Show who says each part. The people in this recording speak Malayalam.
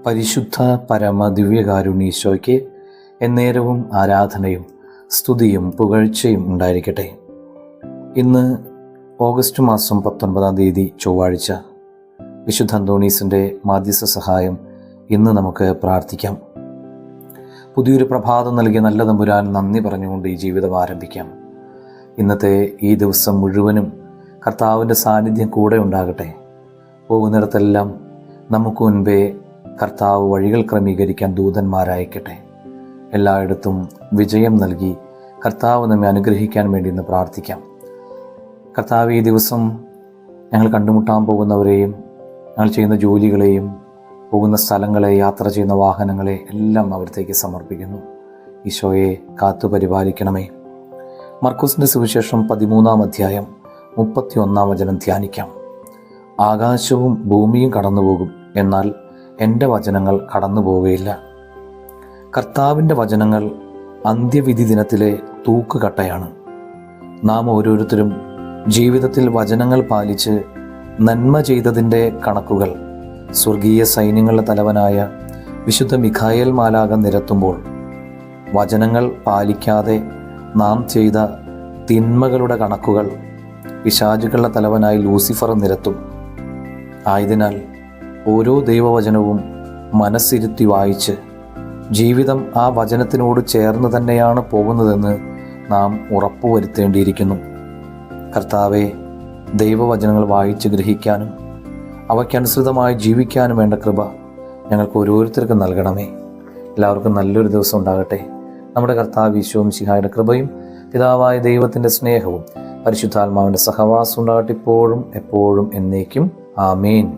Speaker 1: പരിശുദ്ധ പരമ ദിവ്യകാരുണ്യീശോയ്ക്ക് എന്നേരവും ആരാധനയും സ്തുതിയും പുകഴ്ചയും ഉണ്ടായിരിക്കട്ടെ. ഇന്ന് ഓഗസ്റ്റ് മാസം 19-ാം തീയതി ചൊവ്വാഴ്ച. വിശുദ്ധ അന്തോണീസിൻ്റെ മാധ്യസ്ഥ സഹായം ഇന്ന് നമുക്ക് പ്രാർത്ഥിക്കാം. പുതിയൊരു പ്രഭാതം നൽകിയ നല്ല തമ്പുരാൻ നന്ദി പറഞ്ഞുകൊണ്ട് ഈ ജീവിതം ആരംഭിക്കാം. ഇന്നത്തെ ഈ ദിവസം മുഴുവനും കർത്താവിൻ്റെ സാന്നിധ്യം കൂടെ ഉണ്ടാകട്ടെ. പോകുന്നിടത്തെല്ലാം നമുക്ക് മുൻപേ കർത്താവ് വഴികൾ ക്രമീകരിക്കാൻ ദൂതന്മാരയക്കട്ടെ. എല്ലായിടത്തും വിജയം നൽകി കർത്താവ് നമ്മെ അനുഗ്രഹിക്കാൻ വേണ്ടി ഇന്ന് പ്രാർത്ഥിക്കാം. കർത്താവ്, ഈ ദിവസം ഞങ്ങൾ കണ്ടുമുട്ടാൻ പോകുന്നവരെയും ഞങ്ങൾ ചെയ്യുന്ന ജോലികളെയും പോകുന്ന സ്ഥലങ്ങളെ, യാത്ര ചെയ്യുന്ന വാഹനങ്ങളെ എല്ലാം അവിടത്തേക്ക് സമർപ്പിക്കുന്നു. ഈശോയെ കാത്തു പരിപാലിക്കണമേ. മർക്കോസിൻ്റെ സുവിശേഷം 13-ാം അധ്യായം 31-ാം വചനം ധ്യാനിക്കാം. ആകാശവും ഭൂമിയും കടന്നുപോകും, എന്നാൽ എൻ്റെ വചനങ്ങൾ കടന്നു പോവുകയില്ല. കർത്താവിൻ്റെ വചനങ്ങൾ അന്ത്യവിധി ദിനത്തിലെ തൂക്കുകട്ടയാണ്. നാം ഓരോരുത്തരും ജീവിതത്തിൽ വചനങ്ങൾ പാലിച്ച് നന്മ ചെയ്തതിൻ്റെ കണക്കുകൾ സ്വർഗീയ സൈന്യങ്ങളുടെ തലവനായ വിശുദ്ധ മിഖായേൽ മാലാഖ നിരത്തുമ്പോൾ, വചനങ്ങൾ പാലിക്കാതെ നാം ചെയ്ത തിന്മകളുടെ കണക്കുകൾ പിശാചുകളുടെ തലവനായ ലൂസിഫർ നിരത്തും. ആയതിനാൽ ഓരോ ദൈവവചനവും മനസ്സിരുത്തി വായിച്ച് ജീവിതം ആ വചനത്തിനോട് ചേർന്ന് തന്നെയാണ് പോകുന്നതെന്ന് നാം ഉറപ്പുവരുത്തേണ്ടിയിരിക്കുന്നു. കർത്താവെ, ദൈവവചനങ്ങൾ വായിച്ച് ഗ്രഹിക്കാനും അവയ്ക്കനുസൃതമായി ജീവിക്കാനും വേണ്ട കൃപ ഞങ്ങൾക്ക് ഓരോരുത്തർക്കും നൽകണമേ. എല്ലാവർക്കും നല്ലൊരു ദിവസം ഉണ്ടാകട്ടെ. നമ്മുടെ കർത്താവ് ഈശോ മിശിഹായുടെ കൃപയും പിതാവായ ദൈവത്തിൻ്റെ സ്നേഹവും പരിശുദ്ധാത്മാവിൻ്റെ സഹവാസം ഉണ്ടാകട്ടെ, ഇപ്പോഴും എപ്പോഴും എന്നേക്കും. ആമേൻ.